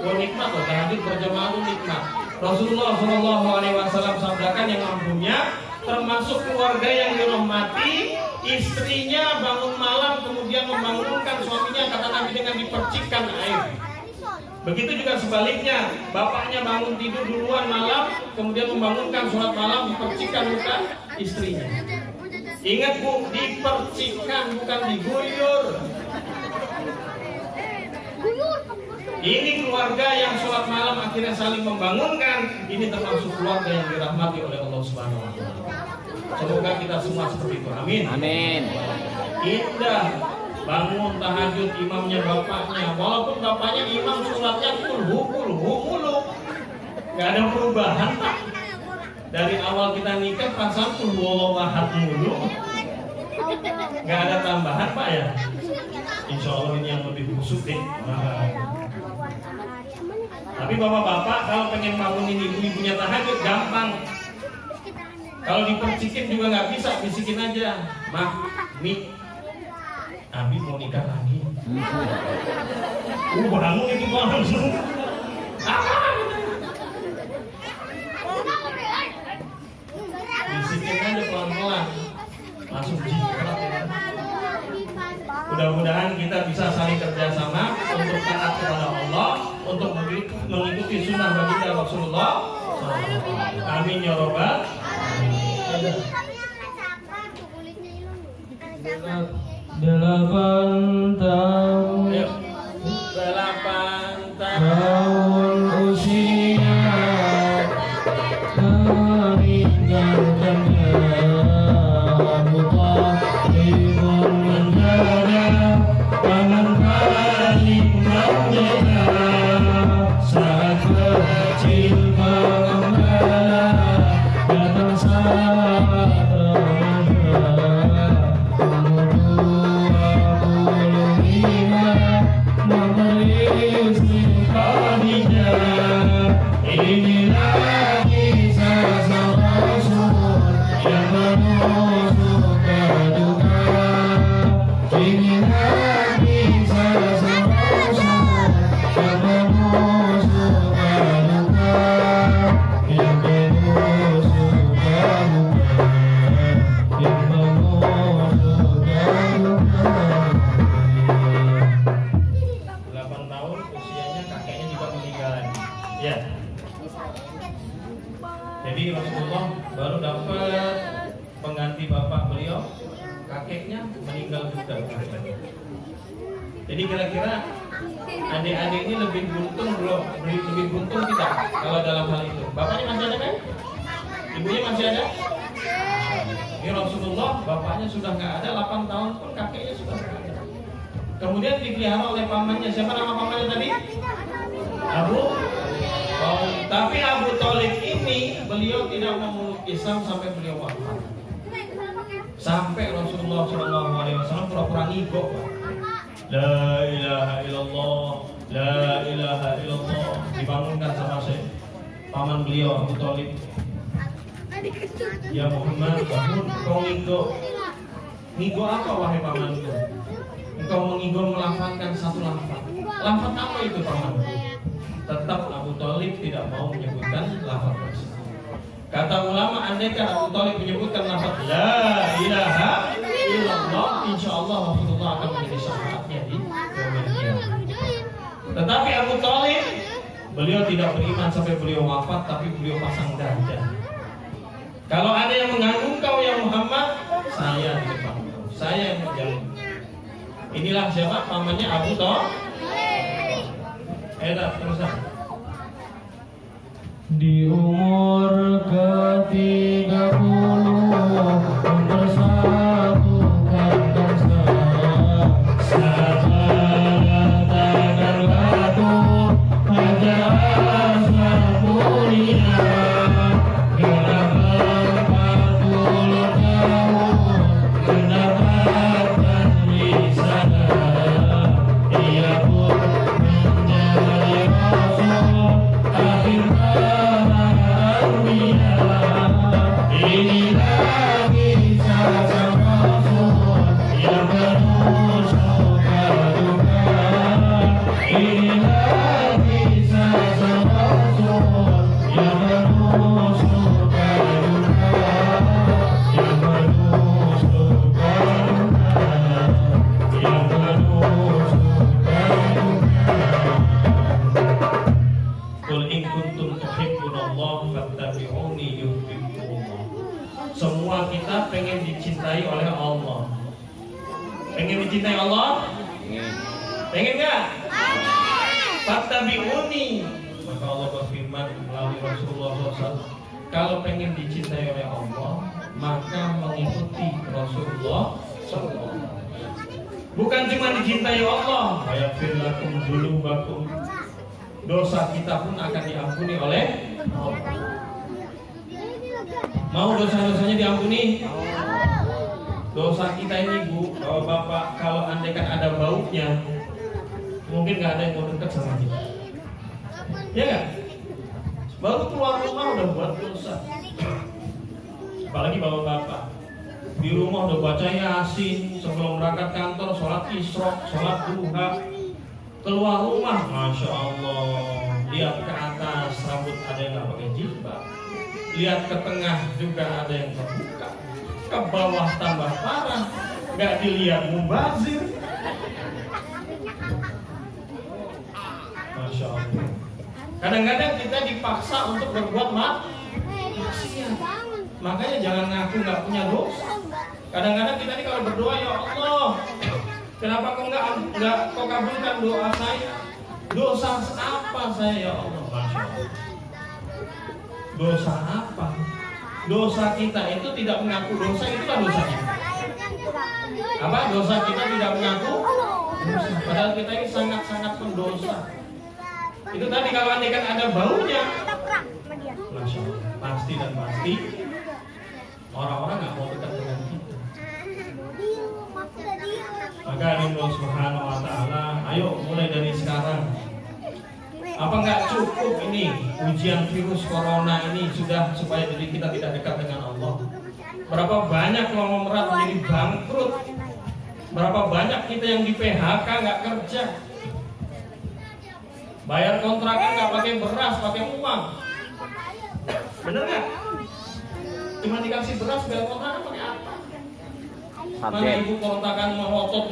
Oh, nikmat loh, tahajud berjamaah itu nikmat. Rasulullah SAW sabdakan yang mampunya, termasuk keluarga yang dirahmati, istrinya bangun malam kemudian membangunkan suaminya, kata Nabi, dengan dipercikkan air. Begitu juga sebaliknya, bapaknya bangun tidur duluan malam, kemudian membangunkan sholat malam, dipercikkan bukan istrinya. Ingat Bu, dipercikkan bukan diguyur. Ini keluarga yang sholat malam akhirnya saling membangunkan. Ini termasuk keluarga yang dirahmati oleh Allah Subhanahu wa taala. Semoga kita semua seperti itu. Amin. Amin. Indah bangun tahajud, imamnya bapaknya, walaupun bapaknya imam sholatnya kulhu mulu, nggak ada perubahan Pak. Dari awal kita nikah pasang kulhu ahad mulu, nggak ada tambahan Pak ya. Insya Allah ini yang lebih khusyuk deh. Tapi bapak-bapak kalau pengen bangunin ibu-ibunya tahajud gampang. Kalau dipercikin juga nggak bisa, bisikin aja, Mak, Mi, Abi mau nikah lagi. Bangun itu langsung. Bisikin aja pelan-pelan, langsung jilat. Mudah-mudahan kita bisa saling kerjasama untuk taat kepada Allah, untuk mengikuti sunnah baginda Rasulullah. Amin ya robbal alamin. 8 tahun. Ayo. 8 tahun usia meninggalkannya Abu Talib menjadi tangan paling membela saat kecil mengembala datang saat remaja. Inilah kisah seorang Rasul yang menusuk duka. Inilah kisah seorang Rasul yang menusuk duka, yang menusuk duka, yang menusuk duka. 8 tahun usianya kakeknya juga meninggal. Ya. Jadi Rasulullah baru dapat pengganti bapak beliau, kakeknya meninggal juga. Jadi kira-kira adik-adik ini lebih beruntung belum? Lebih beruntung tidak kalau dalam hal itu? Bapaknya masih ada kan? Ibunya masih ada? Ini Rasulullah bapaknya sudah nggak ada, 8 tahun pun kakeknya sudah nggak ada. Kemudian dipelihara oleh pamannya. Siapa nama pamannya tadi? Abu Talib. Tapi Abu Talib ini beliau tidak memeluk Islam sampai beliau wafat. Sampai Rasulullah SAW pura-pura ngigok. La ilaha illallah, la ilaha illallah. Dibangunkan sama saya paman beliau Abu Talib. Ya Muhammad, bangun, kau ngigok. Ngigok apa wahai pamanku? Engkau mengigau melafalkan satu lafaz. Lafaz apa itu paman? Tetap Abu Talib tidak mau menyebutkan lafaz tersebut. Kata ulama, andaikan Abu Talib menyebutkan lafaz la ilaha Beliau tidak beriman sampai beliau wafat, tapi beliau pasang dada. Kalau ada yang mengganggu kau ya Muhammad, saya di depan kau, saya yang menjamin. Inilah siapa? Namanya Abu Thalib. Terusan. Di umur ke-30 mempersatukan bangsa, sahabat batu pada asal mulia. Kira 40 tahun mendapatkan risalah, ia pun menjadi rasul akhir dunia. Inilah kisah sang rasul yang penuh suka duka. Inilah kisah sang rasul yang penuh suka duka, yang penuh suka duka, yang penuh suka duka. Qul in kuntum tuhibbunallah fattabi'uni yuhibbukumullah. Semua kita pengen dicintai oleh Allah. Pengen dicintai Allah? Ingin. Pengen nggak? Fattabi'uni. Maka Allah berfirman melalui Rasulullah SAW, kalau pengen dicintai oleh Allah, maka mengikuti Rasulullah SAW. Bukan cuma dicintai Allah, yaghfir lakum dzunubakum, dosa kita pun akan diampuni oleh Allah. Mau dosa-dosanya diampuni? Dosa kita ini Bu, bapak, kalau andaikan ada baunya, mungkin nggak ada yang mau dekat sama kita. Ya nggak? Baru keluar rumah udah buat dosa. Apalagi bapak-bapak, di rumah udah baca Yasin, sebelum berangkat kantor sholat isyraq, sholat duha. Keluar rumah, masya Allah, lihat ke atas rambut ada yang nggak pakai jilbab, lihat ke tengah juga ada yang terbuka, ke bawah tambah parah, nggak dilihat mubazir. Masya Allah. Kadang-kadang kita dipaksa untuk berbuat maksiat. Makanya jangan ngaku nggak punya dosa. Kadang-kadang kita ini kalau berdoa, ya Allah, kenapa kau nggak kau kabulkan doa saya? Dosa apa saya ya Allah? Masya Allah. Dosa apa? Dosa kita itu tidak mengaku dosa, itulah dosa kita. Apa? Dosa kita tidak mengaku dosa. Padahal kita ini sangat-sangat pendosa. Itu tadi kalau andaikan ada baunya, Masya Allah, pasti dan pasti orang-orang nggak mau dekat dengan kita. Maka Allah Subhanahu Wa Taala, ayo mulai dari sekarang. Apa nggak cukup ini ujian virus corona ini sudah supaya diri kita tidak dekat dengan Allah? Berapa banyak konglomerat menjadi bangkrut? Berapa banyak kita yang di PHK nggak kerja? Bayar kontrakan nggak pakai beras, pakai uang. Bener nggak? Cuma dikasih beras, bayar kontrakan pakai apa? Mana ibu kontrakan melotot.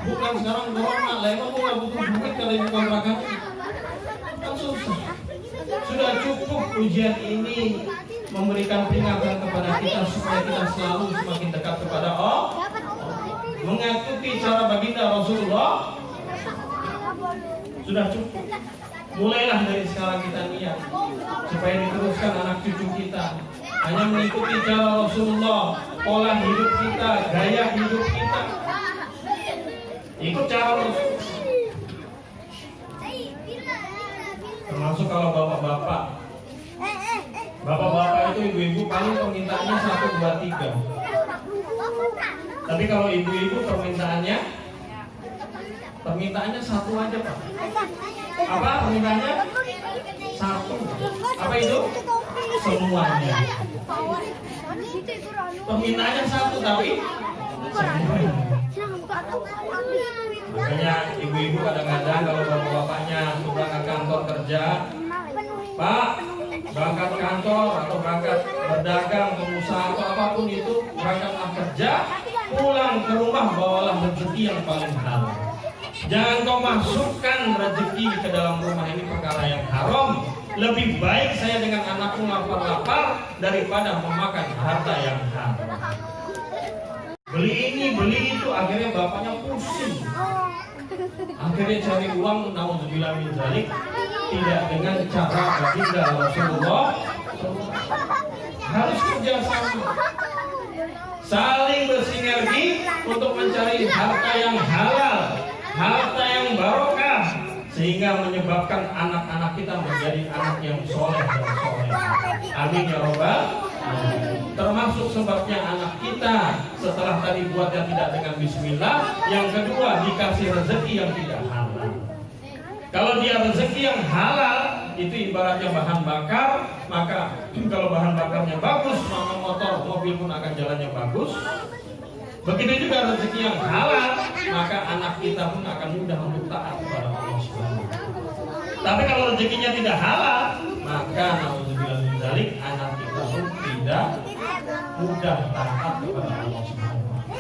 Bukan sekarang corona, emang mau nggak butuh duit kalau ibu kontrakan? Kan susah. Sudah cukup ujian ini memberikan peringatan kepada kita supaya kita selalu semakin dekat kepada Allah. Mengikuti cara baginda Rasulullah. Sudah cukup. Mulailah dari sekarang kita niat supaya diteruskan anak cucu kita. Hanya mengikuti cara Rasulullah, pola hidup kita, gaya hidup kita. Ikut cara Rasul. Termasuk kalau bapak-bapak. Bapak-bapak itu ibu-ibu paling permintaannya 1, 2, 3. Tapi kalau ibu-ibu permintaannya 1 aja Pak. Apa permintaannya? 1. Apa itu? Semuanya. Permintaannya 1 tapi semuanya. Makanya ibu-ibu kadang-kadang kalau bapak-bapaknya berangkat kantor kerja, Pak, berangkat kantor atau berangkat berdagang, pengusaha atau apapun itu, berangkatlah kerja, pulang ke rumah bawalah rezeki yang paling halal. Jangan kau masukkan rezeki ke dalam rumah ini perkara yang haram. Lebih baik saya dengan anakku lapar-lapar daripada memakan harta yang haram. Beli ini, beli itu, akhirnya bapaknya pusing. Akhirnya cari uang, naudzubillah min dzalik, tidak dengan cara baginda Rasulullah. Harus kerjasama, saling bersinergi untuk mencari harta yang halal, harta yang barokah, sehingga menyebabkan anak-anak kita menjadi anak yang soleh dan soleh. Amin ya robbal alamin. Termasuk sebabnya anak kita setelah tadi buatnya tidak dengan bismillah, yang kedua dikasih rezeki yang tidak halal. Kalau dia rezeki yang halal, itu ibaratnya bahan bakar, maka kalau bahan bakarnya bagus, maka motor, mobil pun akan jalannya bagus. Begitu juga rezeki yang halal, maka anak kita pun akan mudah untuk taat kepada Allah Subhanahu wa taala. Tapi kalau rezekinya tidak halal, maka naudzubillah min dzalik, anak kita pun tidak mudah taat kepada Allah Subhanahu wa taala.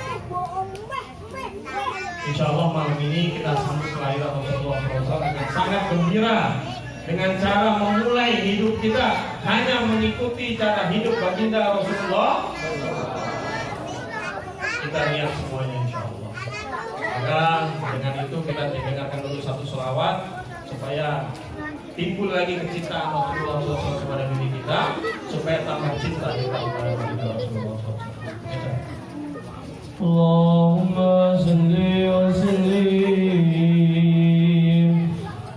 Insyaallah malam ini kita sambut kelahiran Rasulullah SAW dengan sangat gembira, dengan cara memulai hidup kita hanya mengikuti cara hidup baginda Rasulullah. Kita lihat semuanya insyaallah. Maka dengan itu kita dengarkan dulu satu sholawat supaya timbul lagi kecintaan Rasulullah SAW kepada diri kita, supaya tambah cinta kita kepada baginda Rasulullah SAW. Allahumma salli wa sallim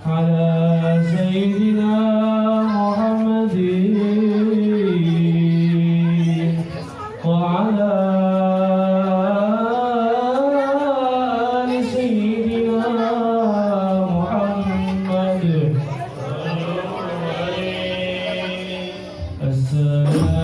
ala sayyidina Muhammadin wa ala ali sayyidina Muhammadin. Assalamualaikum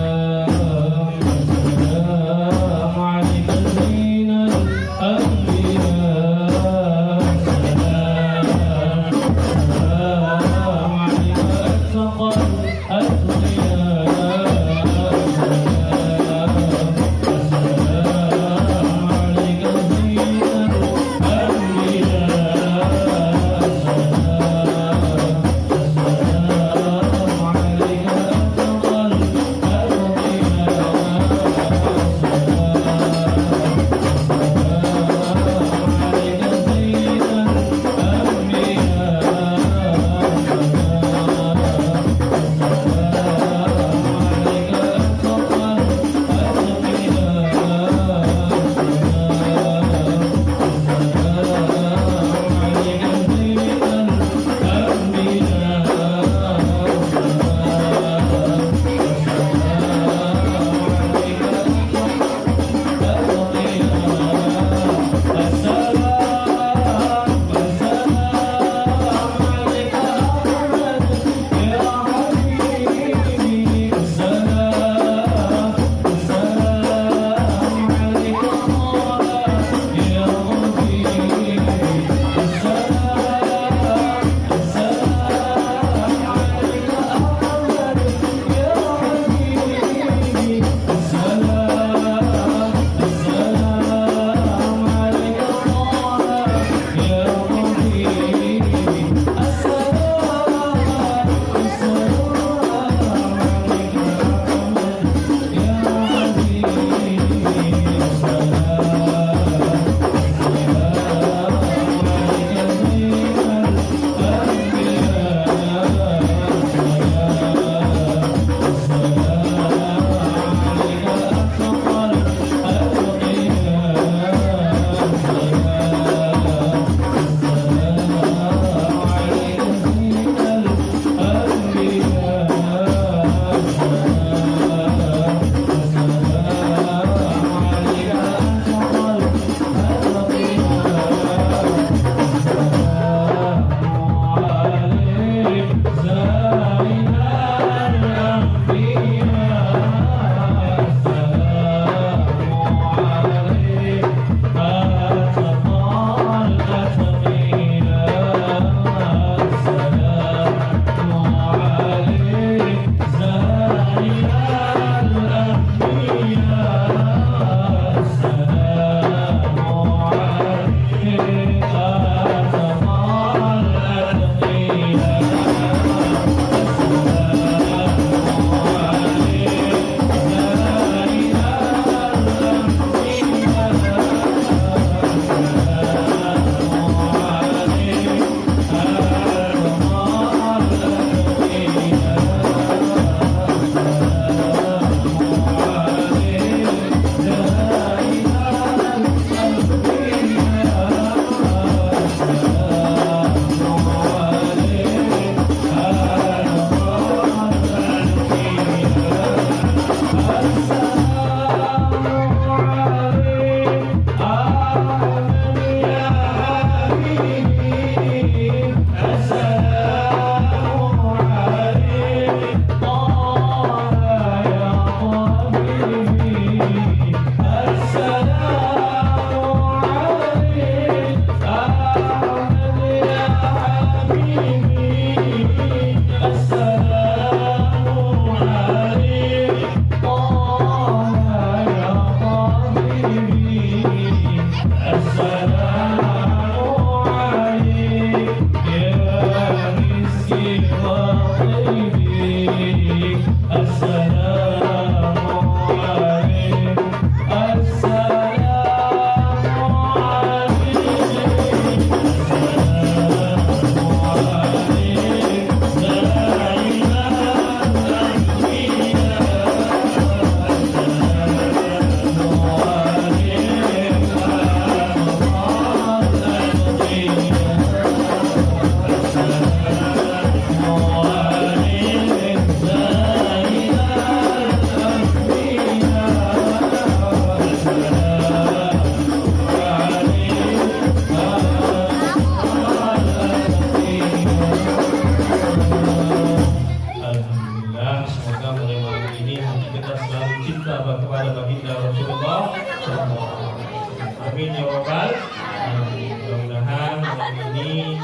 Rasulullah SAW. Amin ya rabbal alamin. Mudah-mudahan malam ini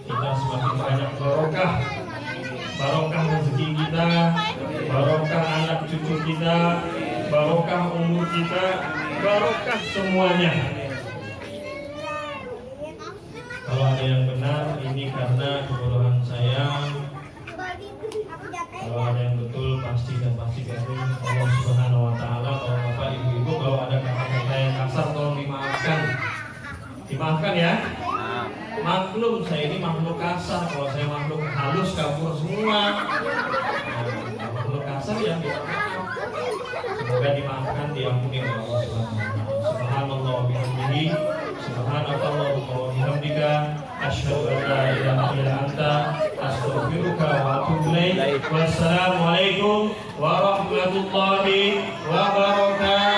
kita semakin banyak barokah, barokah rezeki kita, barokah anak cucu kita, barokah umur kita, barokah semuanya. Kalau ada yang benar ini karena kebodohan saya, kalau ada yang betul pasti dan pasti dari Allah Subhanahu Wa Taala. Kalau bapak ibu-ibu kalau ada kata-kata yang kasar tolong dimaafkan, dimaafkan ya. Maklum saya ini makhluk kasar, kalau saya makhluk halus kabur semua. Nah, makhluk kasar ya semoga dimaafkan, diampuni oleh Allah Subhanahu Wa Taala. Subhanallah wa bihamdihi, subhanakallahumma wa bihamdika, asyhadu an la ilaha illa anta, astaghfiruka wa atubu ilaik. Wassalamualaikum warahmatullahi wabarakatuh.